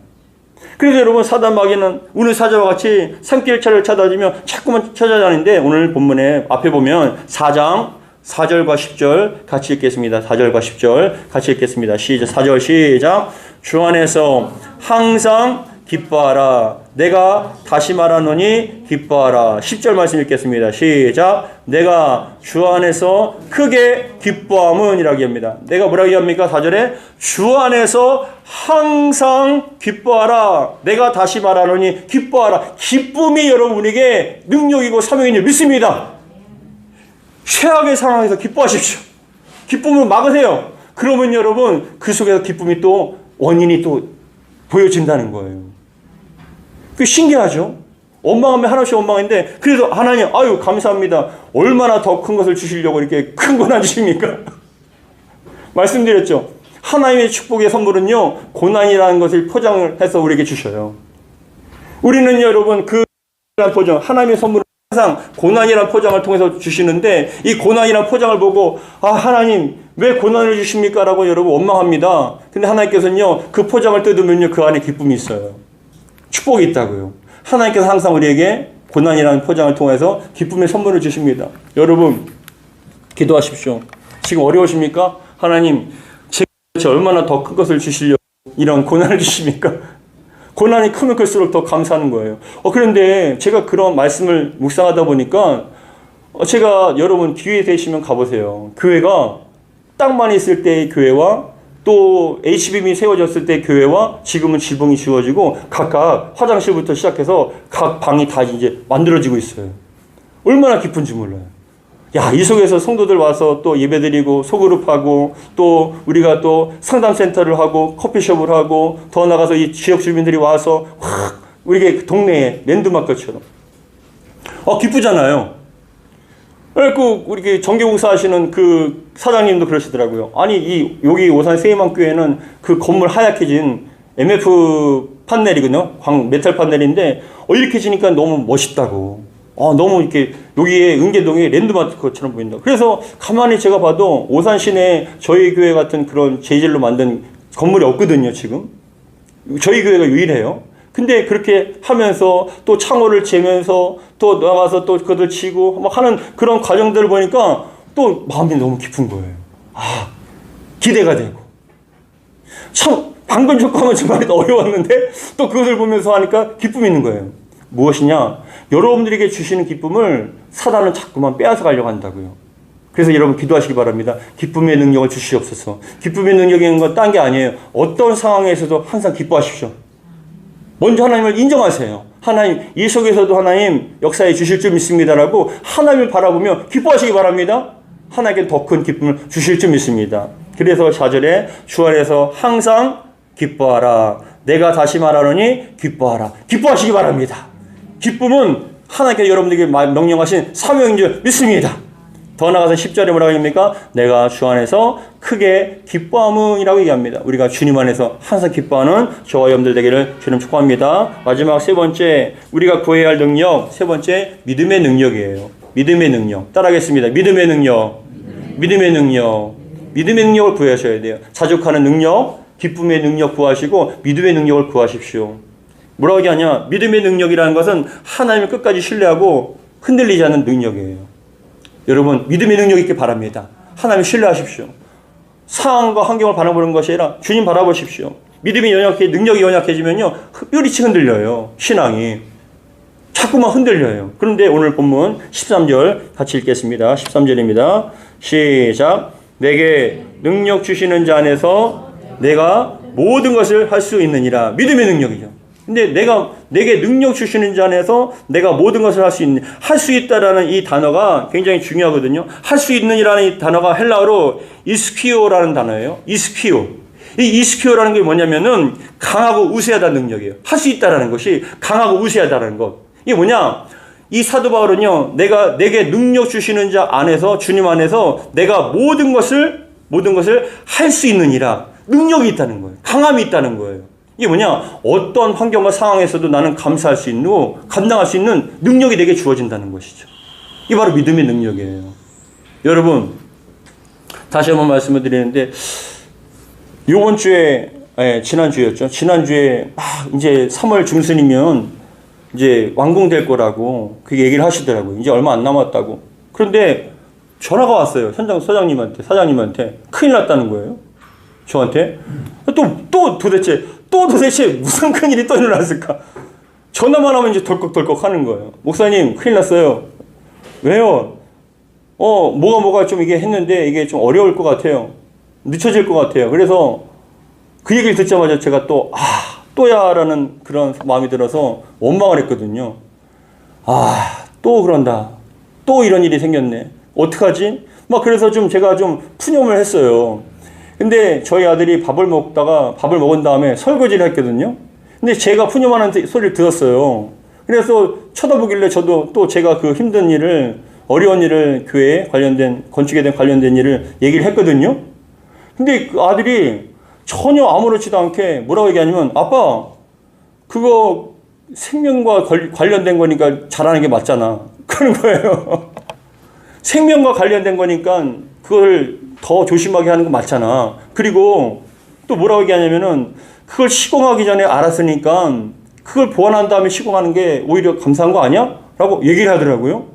그래서 여러분, 사단 마귀는 오늘 사자와 같이 산길차를 찾아다니며 자꾸만 찾아다니는데, 오늘 본문에 앞에 보면 4장 4절과 10절 같이 읽겠습니다. 4절과 10절 같이 읽겠습니다. 시작. 4절 시작. 주 안에서 항상 기뻐하라. 내가 다시 말하노니 기뻐하라. 10절 말씀 읽겠습니다. 시작. 내가 주 안에서 크게 기뻐함은 이라고 합니다. 내가 뭐라고 합니까? 4절에 주 안에서 항상 기뻐하라. 내가 다시 말하노니 기뻐하라. 기쁨이 여러분에게 능력이고 사명인 줄 믿습니다. 최악의 상황에서 기뻐하십시오. 기쁨을 막으세요. 그러면 여러분, 그 속에서 기쁨이 또 원인이 또 보여진다는 거예요. 그 신기하죠? 원망하면 하나씩 원망인데, 그래도 하나님, 아유, 감사합니다. 얼마나 더 큰 것을 주시려고 이렇게 큰 건 안 주십니까? 말씀드렸죠? 하나님의 축복의 선물은요, 고난이라는 것을 포장을 해서 우리에게 주셔요. 우리는 여러분, 그 포장, 하나님의 선물은 항상 고난이라는 포장을 통해서 주시는데, 이 고난이라는 포장을 보고, 아, 하나님, 왜 고난을 주십니까? 라고 여러분 원망합니다. 근데 하나님께서는요, 그 포장을 뜯으면요, 그 안에 기쁨이 있어요. 축복이 있다고요. 하나님께서 항상 우리에게 고난이라는 포장을 통해서 기쁨의 선물을 주십니다. 여러분, 기도하십시오. 지금 어려우십니까? 하나님, 제가 얼마나 더 큰 것을 주시려고 이런 고난을 주십니까? 고난이 크면 클수록 더 감사하는 거예요. 그런데 제가 그런 말씀을 묵상하다 보니까, 제가 여러분 기회 되시면 가보세요. 교회가 땅만 있을 때의 교회와 또 HBM이 세워졌을 때 교회와 지금은 지붕이 지어지고 각각 화장실부터 시작해서 각 방이 다 이제 만들어지고 있어요. 얼마나 기쁜지 몰라요. 야, 이 속에서 성도들 와서 또 예배드리고 소그룹하고 또 우리가 또 상담센터를 하고 커피숍을 하고 더 나가서 이 지역 주민들이 와서 확 우리 동네에 랜드마크처럼 기쁘잖아요. 그 우리 정계공사 하시는 그 사장님도 그러시더라고요. 아니 여기 오산 세이만교회는 그 건물 하얗게진 MF 판넬이거든요. 메탈 판넬인데 이렇게 지니까 너무 멋있다고. 너무 이렇게 여기에 은계동이 랜드마크처럼 보인다. 그래서 가만히 제가 봐도 오산 시내에 저희 교회 같은 그런 재질로 만든 건물이 없거든요. 지금 저희 교회가 유일해요. 근데 그렇게 하면서 또 창호를 재면서 또 나가서 또 그것을 치고 막 하는 그런 과정들을 보니까 또 마음이 너무 깊은 거예요. 기대가 되고. 참, 방금 조건은 정말 어려웠는데 또 그것을 보면서 하니까 기쁨이 있는 거예요. 무엇이냐? 여러분들에게 주시는 기쁨을 사단은 자꾸만 빼앗아 가려고 한다고요. 그래서 여러분 기도하시기 바랍니다. 기쁨의 능력을 주시옵소서. 기쁨의 능력이 있는 건 딴 게 아니에요. 어떤 상황에서도 항상 기뻐하십시오. 먼저 하나님을 인정하세요. 하나님, 이 속에서도 하나님 역사해 주실 줄 믿습니다라고 하나님을 바라보며 기뻐하시기 바랍니다. 하나님께 더 큰 기쁨을 주실 줄 믿습니다. 그래서 4절에 주 안에서 항상 기뻐하라. 내가 다시 말하노니 기뻐하라. 기뻐하시기 바랍니다. 기쁨은 하나님께서 여러분들에게 명령하신 사명인 줄 믿습니다. 더 나아가서 10절에 뭐라고 합니까? 내가 주 안에서 크게 기뻐함이라고 얘기합니다. 우리가 주님 안에서 항상 기뻐하는 저와 여러분들 되기를 주님 축복합니다. 마지막 세 번째, 우리가 구해야 할 능력, 세 번째, 믿음의 능력이에요. 믿음의 능력. 따라하겠습니다. 믿음의 능력. 믿음의 능력. 믿음의 능력을 구하셔야 돼요. 자족하는 능력, 기쁨의 능력 구하시고 믿음의 능력을 구하십시오. 뭐라고 얘기하냐? 믿음의 능력이라는 것은 하나님을 끝까지 신뢰하고 흔들리지 않는 능력이에요. 여러분, 믿음의 능력이 있길 바랍니다. 하나님을 신뢰하십시오. 상황과 환경을 바라보는 것이 아니라 주님 바라보십시오. 믿음이 연약해, 능력이 연약해지면요, 뼈리치 흔들려요. 신앙이. 자꾸만 흔들려요. 그런데 오늘 본문 13절 같이 읽겠습니다. 13절입니다. 시작. 내게 능력 주시는 자 안에서 내가 모든 것을 할 수 있느니라. 믿음의 능력이죠. 근데 내게 능력 주시는 자 안에서 내가 모든 것을 할 수 있는, 할 수 있다라는 이 단어가 굉장히 중요하거든요. 할 수 있느니라는 이 단어가 헬라어로 이스퀴오라는 단어예요. 이스퀴오. 이 이스퀴오라는 게 뭐냐면은 강하고 우세하다는 능력이에요. 할 수 있다라는 것이 강하고 우세하다라는 것. 이게 뭐냐? 이 사도 바울은요, 내게 능력 주시는 자 안에서, 주님 안에서 내가 모든 것을 할 수 있느니라. 능력이 있다는 거예요. 강함이 있다는 거예요. 이게 뭐냐? 어떤 환경과 상황에서도 나는 감사할 수 있는, 감당할 수 있는 능력이 내게 주어진다는 것이죠. 이게 바로 믿음의 능력이에요. 여러분, 다시 한번 말씀을 드리는데, 요번 주에, 지난주였죠. 지난주에 이제 3월 중순이면 이제 완공될 거라고 그 얘기를 하시더라고요. 이제 얼마 안 남았다고. 그런데 전화가 왔어요. 현장 사장님한테 큰일 났다는 거예요. 저한테. 또 도대체 무슨 큰일이 또 일어났을까? 전화만 하면 이제 덜컥덜컥 하는 거예요. 목사님, 큰일 났어요. 왜요? 뭐가 좀 이게 했는데 이게 좀 어려울 것 같아요. 늦춰질 것 같아요. 그래서 그 얘기를 듣자마자 제가 또야라는 그런 마음이 들어서 원망을 했거든요. 또 그런다. 또 이런 일이 생겼네. 어떡하지? 그래서 제가 좀 푸념을 했어요. 근데 저희 아들이 밥을 먹은 다음에 설거지를 했거든요. 근데 제가 푸념하는 소리를 들었어요. 그래서 쳐다보길래 저도 또 제가 그 힘든 일을, 어려운 일을 교회에 건축에 대한 관련된 일을 얘기를 했거든요. 근데 그 아들이 전혀 아무렇지도 않게 뭐라고 얘기하냐면, 아빠, 그거 생명과 관련된 거니까 잘하는 게 맞잖아. 그런 거예요. 생명과 관련된 거니까 그걸 더 조심하게 하는 거 맞잖아. 그리고 또 뭐라고 얘기하냐면은, 그걸 시공하기 전에 알았으니까 그걸 보완한 다음에 시공하는 게 오히려 감사한 거 아니야? 라고 얘기를 하더라고요.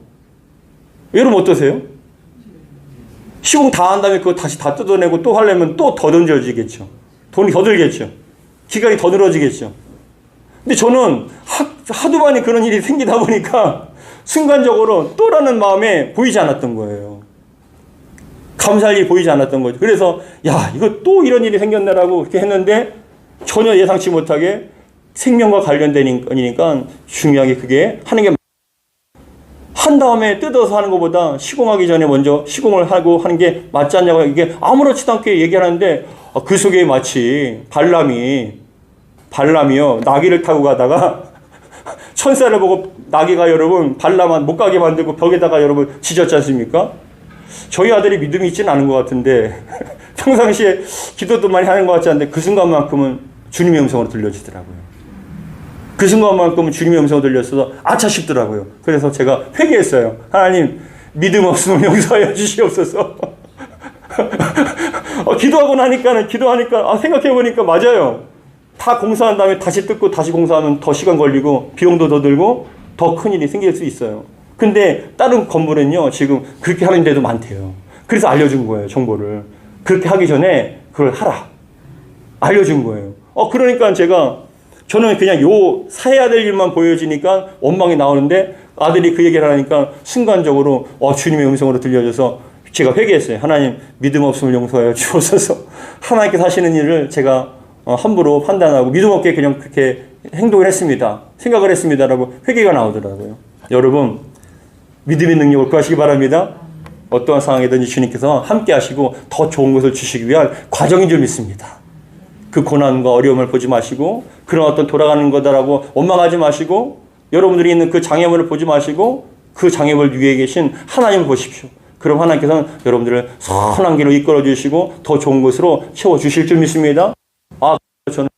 여러분 어떠세요? 시공 다 한 다음에 그거 다시 다 뜯어내고 또 하려면 또 더 던져지겠죠. 돈이 더 들겠죠. 기간이 더 늘어지겠죠. 근데 저는 하도 많이 그런 일이 생기다 보니까 순간적으로 또라는 마음에 보이지 않았던 거예요. 감사할 일이 보이지 않았던 거죠. 그래서 이거 또 이런 일이 생겼네라고 그렇게 했는데 전혀 예상치 못하게 생명과 관련된 거니까 중요하게 그게 하는 게 한 다음에 뜯어서 하는 것보다 시공하기 전에 먼저 시공을 하고 하는 게 맞지 않냐고 이게 아무렇지도 않게 얘기하는데 그 속에 마치 발람이요 나귀를 타고 가다가 천사를 보고 나귀가 여러분 발람한 못 가게 만들고 벽에다가 여러분 지졌지 않습니까? 저희 아들이 믿음이 있지는 않은 것 같은데 평상시에 기도도 많이 하는 것 같지 않은데 그 순간만큼은 주님의 음성으로 들려지더라고요. 그 순간만큼은 주님의 음성으로 들렸어서 아차 싶더라고요. 그래서 제가 회개했어요. 하나님, 믿음 없으면 용서하여 주시옵소서. 기도하니까 생각해보니까 맞아요. 다 공사한 다음에 다시 뜯고 다시 공사하면 더 시간 걸리고 비용도 더 들고 더 큰일이 생길 수 있어요. 근데 다른 건물은요 지금 그렇게 하는 데도 많대요. 그래서 알려준 거예요. 정보를. 그렇게 하기 전에 그걸 하라. 알려준 거예요. 그러니까 저는 그냥 해야 될 일만 보여지니까 원망이 나오는데 아들이 그 얘기를 하니까 순간적으로 주님의 음성으로 들려져서 제가 회개했어요. 하나님, 믿음 없음을 용서하여 주옵소서. 하나님께서 하시는 일을 제가 함부로 판단하고 믿음 없게 그냥 그렇게 행동을 했습니다. 생각을 했습니다라고 회개가 나오더라고요. 여러분, 믿음의 능력을 구하시기 바랍니다. 어떠한 상황이든지 주님께서 함께 하시고 더 좋은 것을 주시기 위한 과정인 줄 믿습니다. 그 고난과 어려움을 보지 마시고 그런 어떤 돌아가는 거다라고 원망하지 마시고 여러분들이 있는 그 장애물을 보지 마시고 그 장애물 위에 계신 하나님을 보십시오. 그럼 하나님께서는 여러분들을 선한 길로 이끌어 주시고 더 좋은 것으로 채워 주실 줄 믿습니다. 저는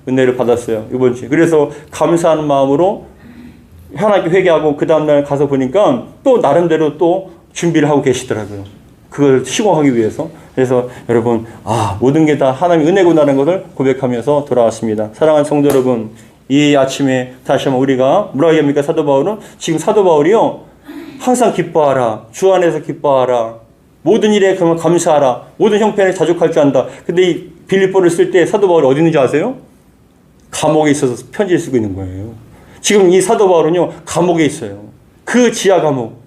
은혜를 받았어요. 이번 주에. 그래서 감사하는 마음으로 하나님께 회개하고 그 다음날 가서 보니까 또 나름대로 또 준비를 하고 계시더라고요. 그걸 시공하기 위해서. 그래서 여러분 모든 게 다 하나님의 은혜구나라는 것을 고백하면서 돌아왔습니다. 사랑하는 성도 여러분, 이 아침에 다시 한번 우리가 뭐라고 얘기합니까? 사도 바울은 지금 사도 바울이요 항상 기뻐하라, 주 안에서 기뻐하라, 모든 일에 감사하라, 모든 형편에 자족할 줄 안다. 근데 이 빌립보를 쓸 때 사도 바울이 어디 있는지 아세요? 감옥에 있어서 편지를 쓰고 있는 거예요. 지금 이 사도 바울은요 감옥에 있어요. 그 지하 감옥,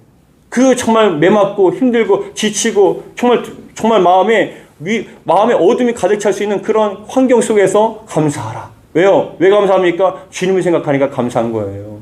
그 정말 매맞고 힘들고 지치고 정말 마음에 어둠이 가득 찰 수 있는 그런 환경 속에서 감사하라. 왜요? 왜 감사합니까? 주님을 생각하니까 감사한 거예요.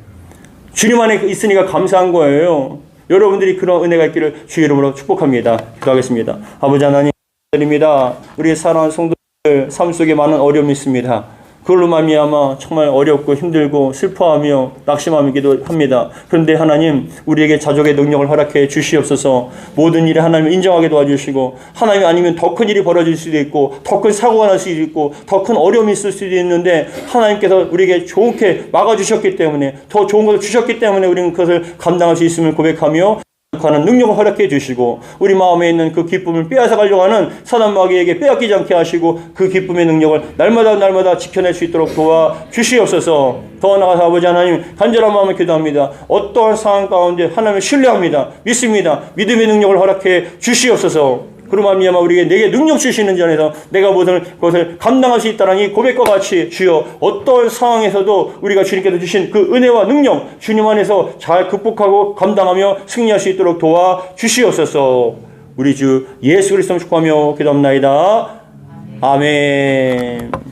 주님 안에 있으니까 감사한 거예요. 여러분들이 그런 은혜가 있기를 주의 이름으로 축복합니다. 기도하겠습니다. 아버지 하나님 드립니다. 우리의 사랑하는 성도들 삶 속에 많은 어려움이 있습니다. 그걸로 말미암아 정말 어렵고 힘들고 슬퍼하며 낙심하기도 합니다. 그런데 하나님 우리에게 자족의 능력을 허락해 주시옵소서. 모든 일에 하나님을 인정하게 도와주시고 하나님 아니면 더 큰 일이 벌어질 수도 있고 더 큰 사고가 날 수도 있고 더 큰 어려움이 있을 수도 있는데 하나님께서 우리에게 좋게 막아주셨기 때문에 더 좋은 것을 주셨기 때문에 우리는 그것을 감당할 수 있음을 고백하며 하는 능력을 허락해 주시고 우리 마음에 있는 그 기쁨을 빼앗아 가려고 하는 사단 마귀에게 빼앗기지 않게 하시고 그 기쁨의 능력을 날마다 지켜낼 수 있도록 도와 주시옵소서. 더 나아가서 아버지 하나님 간절한 마음을 기도합니다. 어떠한 상황 가운데 하나님을 신뢰합니다. 믿습니다. 믿음의 능력을 허락해 주시옵소서. 그로 말미암아 우리에게 내게 능력 주시는 전에서 내가 모든 것을 감당할 수 있다는 이 고백과 같이 주여 어떤 상황에서도 우리가 주님께서 주신 그 은혜와 능력 주님 안에서 잘 극복하고 감당하며 승리할 수 있도록 도와 주시옵소서. 우리 주 예수 그리스도 축복하며 기도합나이다. 아멘.